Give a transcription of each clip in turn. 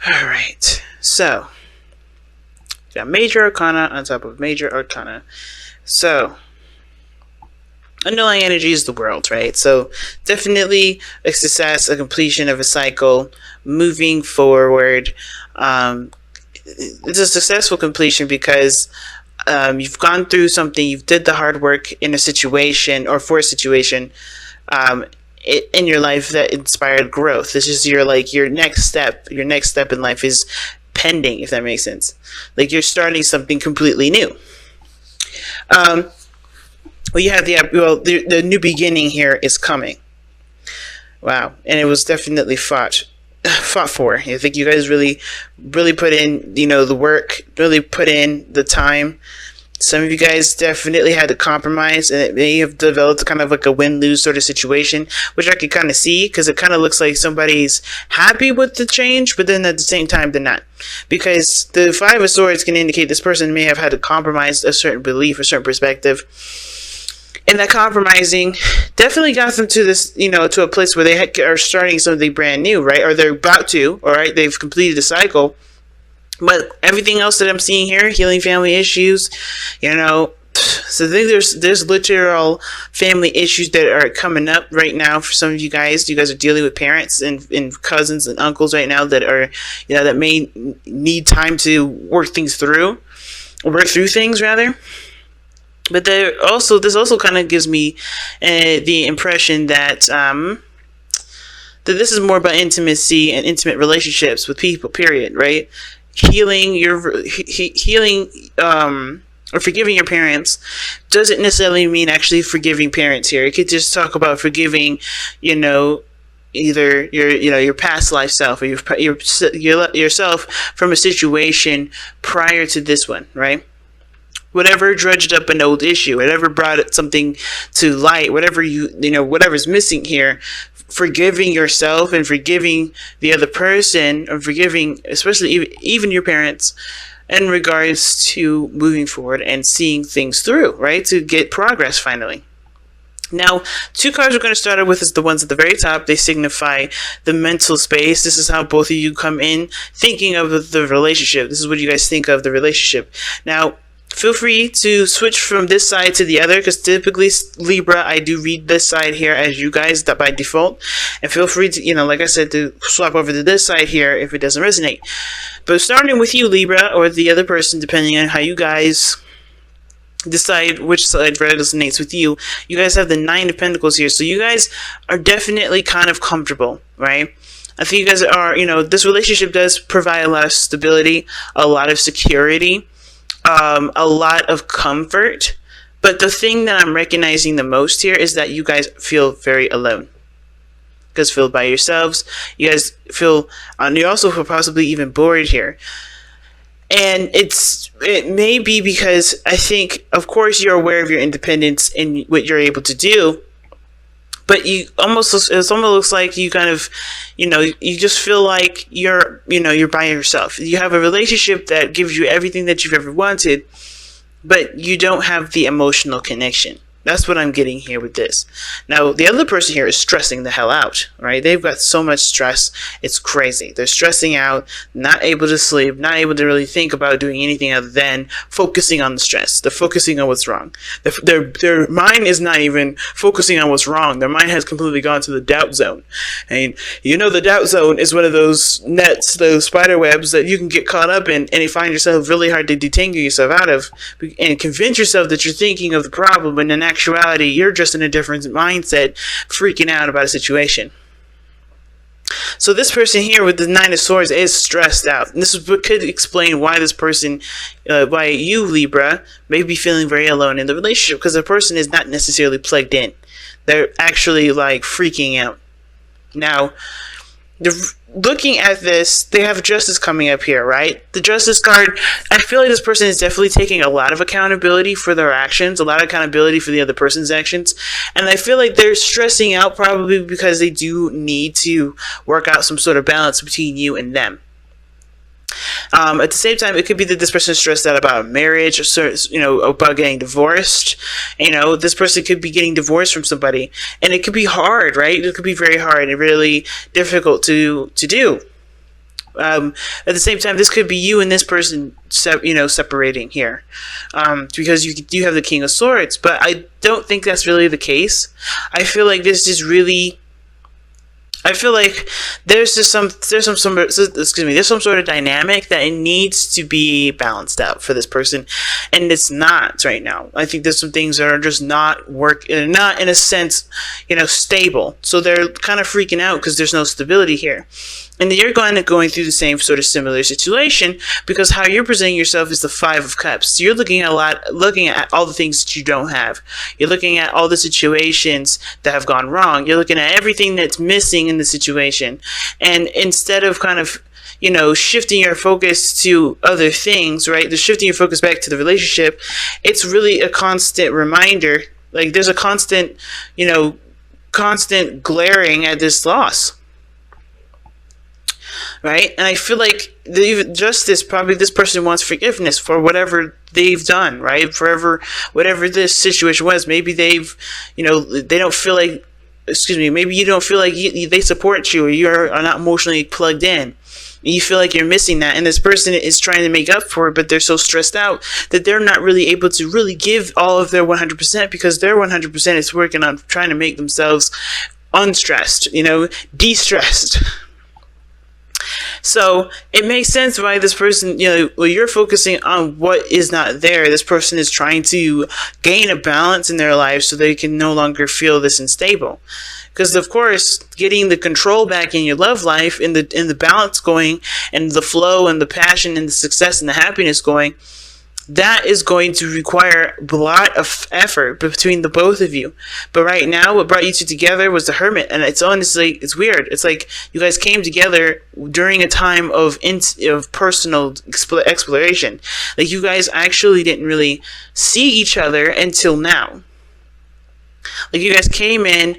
All right. So, got major arcana on top of major arcana. So, underlying energy is the world, right? So, definitely a success, a completion of a cycle, moving forward. It's a successful completion because you've gone through something, you've did the hard work in a situation or for a situation in your life that inspired growth. This is your next step. Your next step in life is pending, if that makes sense. Like you're starting something completely new. You have the new beginning here is coming. Wow, and it was definitely fought for. I think you guys really put in, the work, really put in the time. Some of you guys definitely had to compromise, and it may have developed kind of like a win-lose sort of situation, which I could kind of see, because it kind of looks like somebody's happy with the change, but then at the same time they're not. Because the Five of Swords can indicate this person may have had to compromise a certain belief, a certain perspective. And that compromising definitely got them to this, to a place where they are starting something brand new, right? Or they're about to, all right? They've completed the cycle. But everything else that I'm seeing here, healing family issues, so I think there's literal family issues that are coming up right now for some of you guys. You guys are dealing with parents and cousins and uncles right now that are, that may need time to work through things rather. But this also kind of gives me the impression that that this is more about intimacy and intimate relationships with people, period, right? Healing or forgiving your parents doesn't necessarily mean actually forgiving parents here. It could just talk about forgiving, either your past life self or yourself from a situation prior to this one, right? Whatever dredged up an old issue, whatever brought something to light, whatever's missing here, forgiving yourself and forgiving the other person, or forgiving especially even your parents in regards to moving forward and seeing things through, right? To get progress finally. Now, two cards we're going to start out with is the ones at the very top. They signify the mental space. This is how both of you come in thinking of the relationship. This is what you guys think of the relationship. Now, feel free to switch from this side to the other, because typically Libra, I do read this side here as you guys by default, and feel free to, like I said, to swap over to this side here if it doesn't resonate. But starting with you, Libra, or the other person, depending on how you guys decide which side resonates with you, you guys have the Nine of Pentacles here, so you guys are definitely kind of comfortable, right? I think you guys are, this relationship does provide a lot of stability, a lot of security, a lot of comfort, but the thing that I'm recognizing the most here is that you guys feel very alone. You guys feel by yourselves. You guys feel, you also feel possibly even bored here. And it may be because I think, of course, you're aware of your independence and what you're able to do, but it almost looks like you kind of, you just feel like you're by yourself. You have a relationship that gives you everything that you've ever wanted, but you don't have the emotional connection. That's what I'm getting here with this. Now, the other person here is stressing the hell out, right? They've got so much stress. It's crazy. They're stressing out, not able to sleep, not able to really think about doing anything other than focusing on the stress. They're focusing on what's wrong. Their mind is not even focusing on what's wrong. Their mind has completely gone to the doubt zone. And the doubt zone is one of those nets, those spider webs that you can get caught up in, and you find yourself really hard to detangle yourself out of and convince yourself that you're thinking of the problem, and in actuality, you're just in a different mindset, freaking out about a situation. So this person here with the Nine of Swords is stressed out. And this is what could explain why this person, why you, Libra, may be feeling very alone in the relationship, because the person is not necessarily plugged in. They're actually like freaking out. Now, looking at this, they have Justice coming up here, right? The Justice card, I feel like this person is definitely taking a lot of accountability for their actions, a lot of accountability for the other person's actions, and I feel like they're stressing out probably because they do need to work out some sort of balance between you and them. At the same time, it could be that this person is stressed out about marriage, or about getting divorced. This person could be getting divorced from somebody, and it could be hard, right? It could be very hard and really difficult to do. At the same time, this could be you and this person, separating here, because you do have the King of Swords. But I don't think that's really the case. I feel like this is really. I feel like there's some sort of dynamic that it needs to be balanced out for this person, and it's not right now. I think there's some things that are just not in a sense, stable. So they're kind of freaking out because there's no stability here. And you're going through the same sort of similar situation, because how you're presenting yourself is the Five of Cups. So you're looking at all the things that you don't have. You're looking at all the situations that have gone wrong. You're looking at everything that's missing in the situation. And instead of kind of, shifting your focus to other things, right? The shifting your focus back to the relationship, it's really a constant reminder. Like there's a constant glaring at this loss. Right? And I feel like probably this person wants forgiveness for whatever they've done, right? Whatever this situation was. Maybe they don't feel like, maybe you don't feel like they support you, or you're not emotionally plugged in. You feel like you're missing that, and this person is trying to make up for it, but they're so stressed out that they're not really able to really give all of their 100%, because their 100% is working on trying to make themselves unstressed, de-stressed. So it makes sense why this person, you're focusing on what is not there. This person is trying to gain a balance in their life so they can no longer feel this unstable. Because of course, getting the control back in your love life, in the balance going, and the flow and the passion and the success and the happiness going, that is going to require a lot of effort between the both of you. But right now, what brought you two together was the Hermit. And it's honestly, weird. It's like you guys came together during a time of personal exploration. Like you guys actually didn't really see each other until now. Like you guys came in,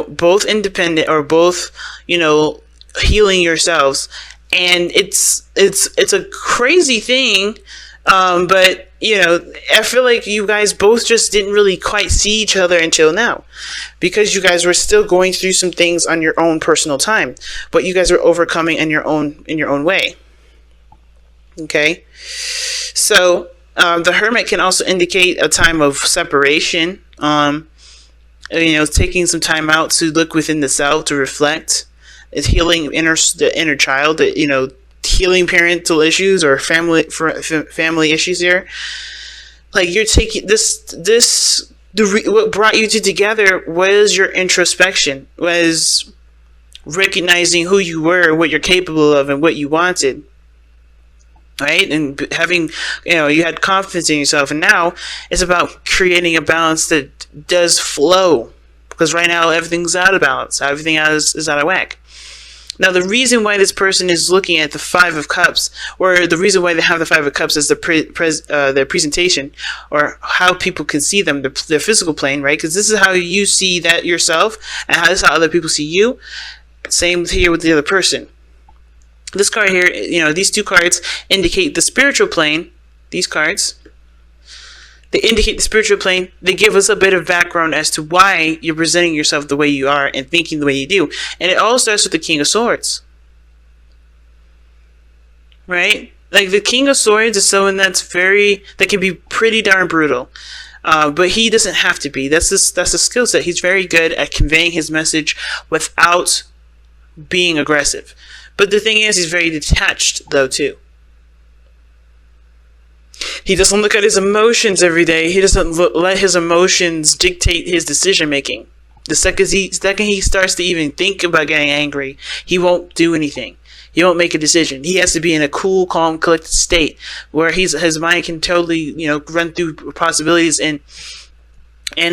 both independent, or both, healing yourselves. And it's a crazy thing. But I feel like you guys both just didn't really quite see each other until now, because you guys were still going through some things on your own personal time, but you guys were overcoming in your own way. Okay. So, the Hermit can also indicate a time of separation, taking some time out to look within the self, to reflect. It's healing the inner child, healing parental issues or family issues here. Like you're taking what brought you two together was your introspection, was recognizing who you were, what you're capable of, and what you wanted. Right? And having, you had confidence in yourself, and now it's about creating a balance that does flow, because right now everything's out of balance. Everything is out of whack. Now, the reason why this person is looking at the Five of Cups, or the reason why they have the Five of Cups, is their presentation, or how people can see them, their physical plane, right? Because this is how you see that yourself, and this is how other people see you. Same here with the other person. This card here, these two cards indicate the spiritual plane. These cards, they indicate the spiritual plane. They give us a bit of background as to why you're presenting yourself the way you are and thinking the way you do. And it all starts with the King of Swords. Right? Like the King of Swords is someone that can be pretty darn brutal. But he doesn't have to be. That's a skill set. He's very good at conveying his message without being aggressive. But the thing is, he's very detached though too. He doesn't look at his emotions every day. He doesn't let his emotions dictate his decision making. The second he starts to even think about getting angry, he won't do anything. He won't make a decision. He has to be in a cool, calm, collected state where his mind can totally, run through possibilities and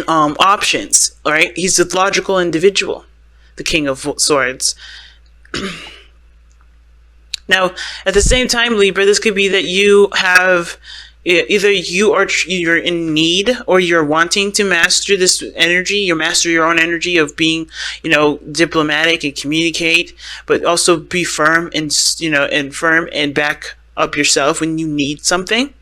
options. All right, he's a logical individual, the King of Swords. Now, at the same time, Libra, this could be that you have either you're in need, or you're wanting to master this energy. You master your own energy of being, diplomatic and communicate, but also be firm and back up yourself when you need something.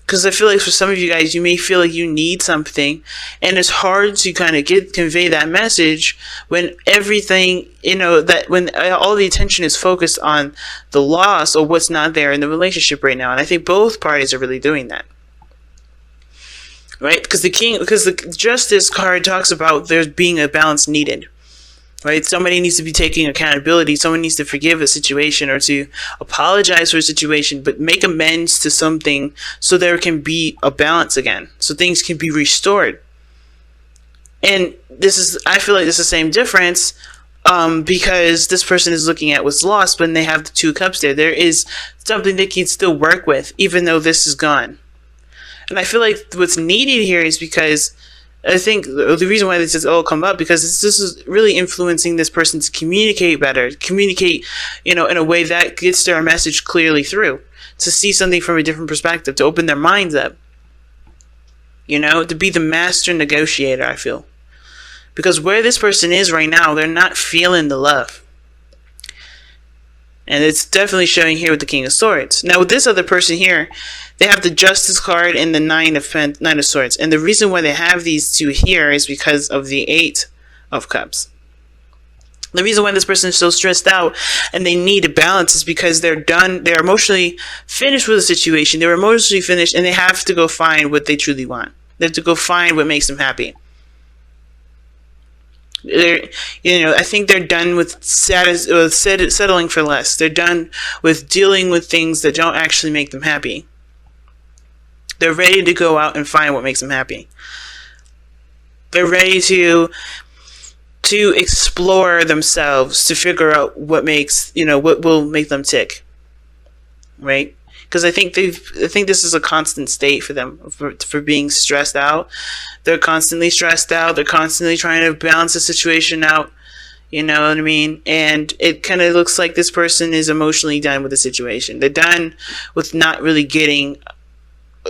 Because I feel like for some of you guys, you may feel like you need something, and it's hard to kind of convey that message when everything, that when all the attention is focused on the loss or what's not there in the relationship right now. And I think both parties are really doing that. Right? Because the Justice card talks about there being a balance needed. Right? Somebody needs to be taking accountability. Someone needs to forgive a situation or to apologize for a situation, but make amends to something so there can be a balance again. So things can be restored. And I feel like this is the same difference because this person is looking at what's lost when they have the 2 cups there. There is something they can still work with, even though this is gone. And I feel like what's needed here is because I think the reason why this has all come up because this is really influencing this person to communicate better, in a way that gets their message clearly through, to see something from a different perspective, to open their minds up, to be the master negotiator, I feel. Because where this person is right now, they're not feeling the love. And it's definitely showing here with the King of Swords. Now with this other person here, they have the Justice card and the Nine of Swords. And the reason why they have these 2 here is because of the 8 of Cups. The reason why this person is so stressed out and they need a balance is because they're emotionally finished with the situation. They're emotionally finished and they have to go find what they truly want. They have to go find what makes them happy. I think they're done with settling for less. They're done with dealing with things that don't actually make them happy. They're ready to go out and find what makes them happy. They're ready to explore themselves, to figure out what will make them tick. Right? Because I think this is a constant state for them, for being stressed out. They're constantly stressed out. They're constantly trying to balance the situation out. You know what I mean? And it kind of looks like this person is emotionally done with the situation. They're done with not really getting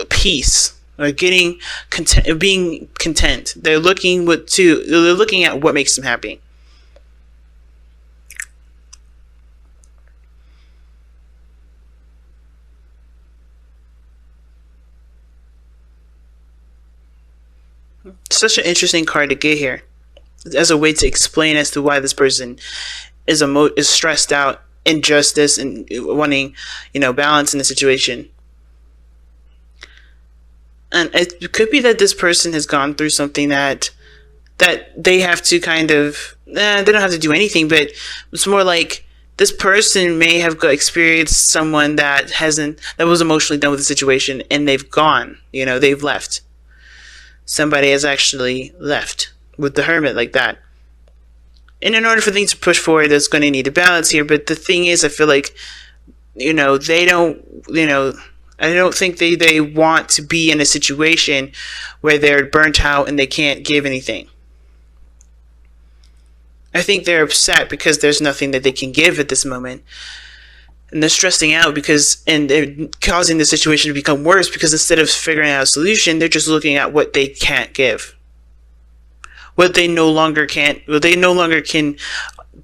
peace or getting content, being content. They're looking at what makes them happy. Such an interesting card to get here as a way to explain as to why this person is stressed out, injustice, and wanting balance in the situation. And it could be that this person has gone through something that they have to kind of they don't have to do anything, but it's more like this person may have experienced someone that was emotionally done with the situation, and they've gone, they've left. Somebody has actually left with the Hermit like that. And in order for things to push forward, there's going to need a balance here. But the thing is, I feel like, they don't, I don't think they want to be in a situation where they're burnt out and they can't give anything. I think they're upset because there's nothing that they can give at this moment. And they're stressing out and they're causing the situation to become worse because instead of figuring out a solution, they're just looking at what they can't give. What they no longer can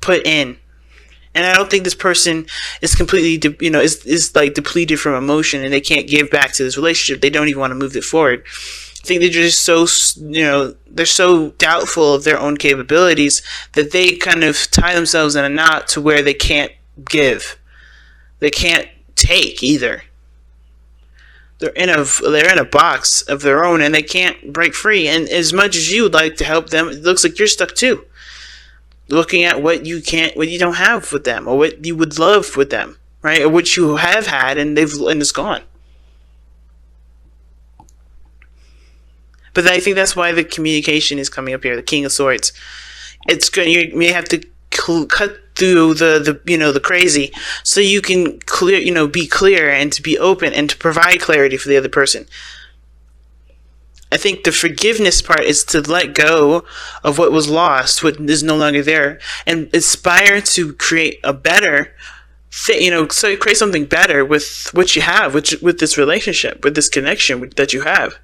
put in. And I don't think this person is completely, is like depleted from emotion and they can't give back to this relationship. They don't even want to move it forward. I think they're just so, they're so doubtful of their own capabilities that they kind of tie themselves in a knot to where they can't give. They can't take either. They're in a box of their own and they can't break free. And as much as you would like to help them, it looks like you're stuck too. Looking at what you don't have with them, or what you would love with them, right? Or what you have had and it's gone. But I think that's why the communication is coming up here. The King of Swords. It's good. You may have to cut through the crazy so you can be clear and to be open and to provide clarity for the other person. I think the forgiveness part is to let go of what was lost, what is no longer there, and aspire to create a better so create something better with what you have, with this relationship, with this connection that you have.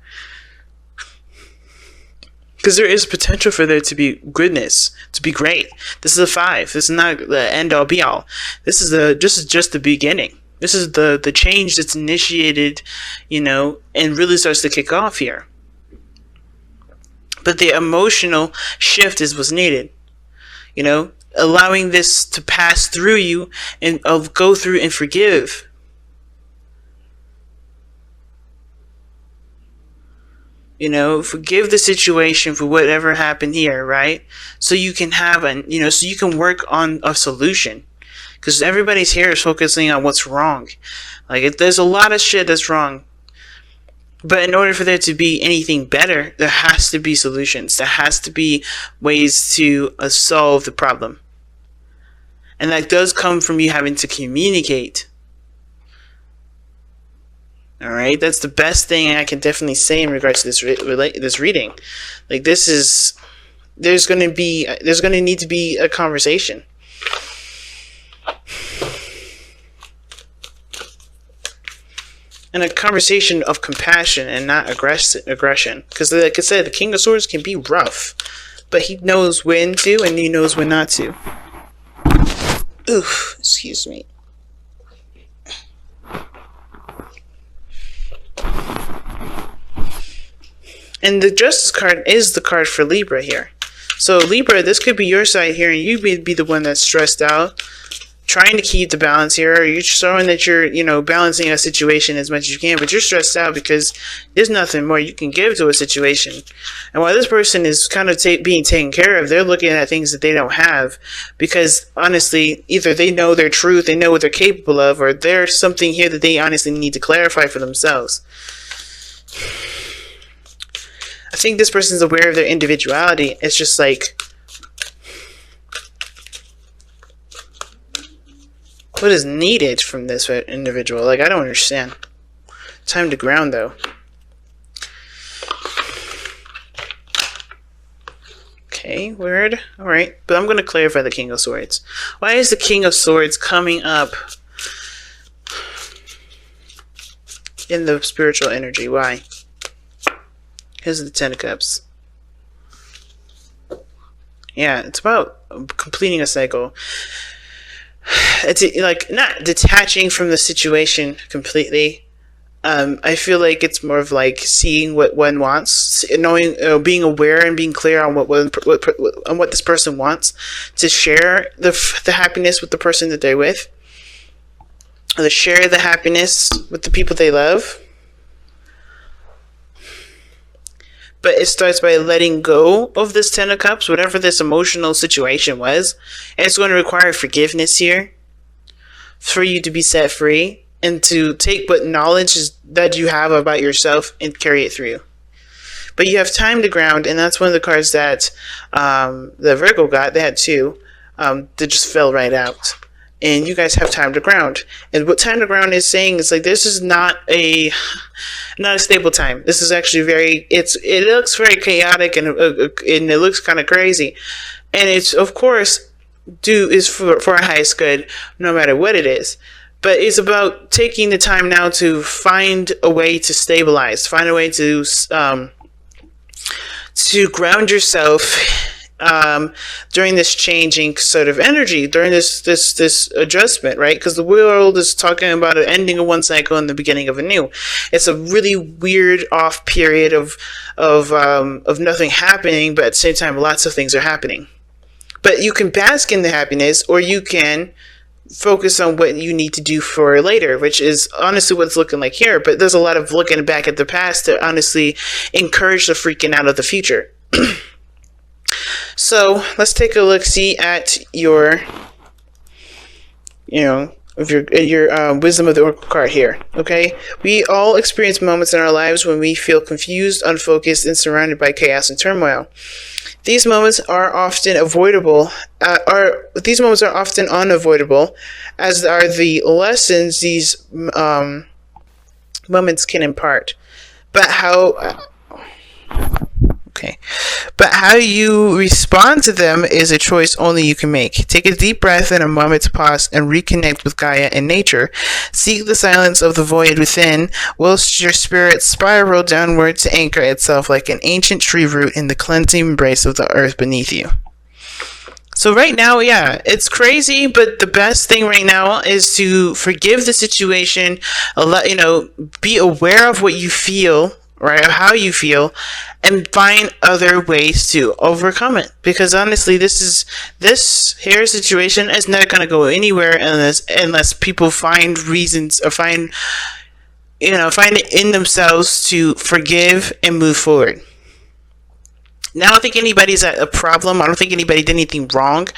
Because there is potential for there to be goodness, to be great. This is a 5. This is not the end all be all. This is just the beginning. This is the change that's initiated, and really starts to kick off here. But the emotional shift is what's needed. Allowing this to pass through you and go through and forgive. Forgive the situation for whatever happened here, right? So you can have so you can work on a solution. Because everybody's here is focusing on what's wrong. There's a lot of shit that's wrong. But in order for there to be anything better, there has to be solutions. There has to be ways to solve the problem. And that does come from you having to communicate. Alright, that's the best thing I can definitely say in regards to this reading. There's going to need to be a conversation. And a conversation of compassion and not aggression. Because like I said, the King of Swords can be rough. But he knows when to and he knows when not to. Oof, excuse me. And the Justice card is the card for Libra here. So Libra, this could be your side here, and you be the one that's stressed out, trying to keep the balance here. You're showing that you're, balancing a situation as much as you can, but you're stressed out because there's nothing more you can give to a situation. And while this person is kind of being taken care of, they're looking at things that they don't have because, honestly, either they know their truth, they know what they're capable of, or there's something here that they honestly need to clarify for themselves. I think this person's aware of their individuality. It's just like, what is needed from this individual? I don't understand. Time to ground, though. Okay, weird. Alright, but I'm going to clarify the King of Swords. Why is the King of Swords coming up in the spiritual energy? Why? Here's the Ten of Cups. Yeah, it's about completing a cycle. It's not detaching from the situation completely. I feel like it's more of seeing what one wants, knowing, being aware and being clear on what this person wants, to share the happiness with the person that they're with, to share the happiness with the people they love. But it starts by letting go of this Ten of Cups, whatever this emotional situation was. And it's going to require forgiveness here for you to be set free and to take what knowledge that you have about yourself and carry it through. But you have time to ground, and that's one of the cards that the Virgo got. They had two that just fell right out. And you guys have time to ground. And what time to ground is saying is this is not a stable time. This is actually it looks very chaotic and it looks kind of crazy. And it's, of course, for our highest good, no matter what it is. But it's about taking the time now to find a way to stabilize, find a way to ground yourself during this changing sort of energy, during this adjustment, right? Because the world is talking about an ending of one cycle and the beginning of a new. It's a really weird off period of nothing happening, but at the same time, lots of things are happening. But you can bask in the happiness, or you can focus on what you need to do for later, which is honestly what it's looking like here. But there's a lot of looking back at the past to honestly encourage the freaking out of the future. So let's take a look, see at your wisdom of the Oracle card here. Okay, we all experience moments in our lives when we feel confused, unfocused, and surrounded by chaos and turmoil. These moments are often avoidable. These moments are often unavoidable, as are the lessons these moments can impart. But how you respond to them is a choice only you can make. Take a deep breath and a moment to pause and reconnect with Gaia and nature. Seek the silence of the void within, whilst your spirit spiral downward to anchor itself like an ancient tree root in the cleansing embrace of the earth beneath you. So right now, yeah, it's crazy, but the best thing right now is to forgive the situation, be aware of what you feel, right, of how you feel, and find other ways to overcome it. Because honestly, this here situation is not going to go anywhere unless people find reasons or find it in themselves to forgive and move forward. Now, I don't think anybody's at a problem. I don't think anybody did anything wrong.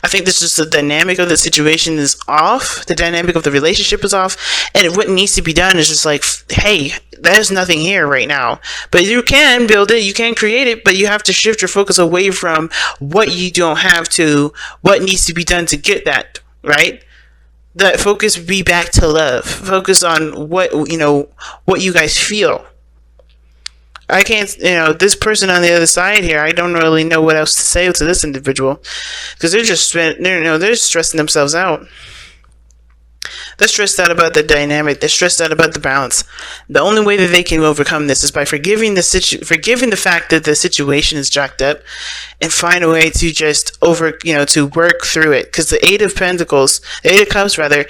I think this is the dynamic of the situation is off. The dynamic of the relationship is off. And what needs to be done is just like, hey, there's nothing here right now. But you can build it, you can create it, but you have to shift your focus away from what you don't have to what needs to be done to get that, right? That focus be back to love. Focus on what you guys feel. I can't, this person on the other side here, I don't really know what else to say to this individual, because they're stressing themselves out. They're stressed out about the dynamic. They're stressed out about the balance. The only way that they can overcome this is by forgiving the fact that the situation is jacked up, and find a way to just to work through it. Because the Eight of Cups rather,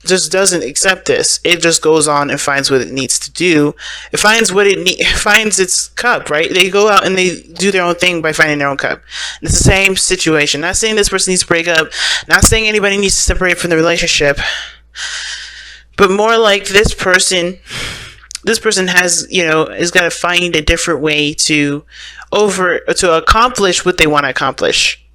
just doesn't accept this. It just goes on and finds what it needs to do. It finds finds its cup, right? They go out and they do their own thing by finding their own cup. It's the same situation. Not saying this person needs to break up. Not saying anybody needs to separate from the relationship. But more like this person has, has got to find a different way to accomplish what they want to accomplish.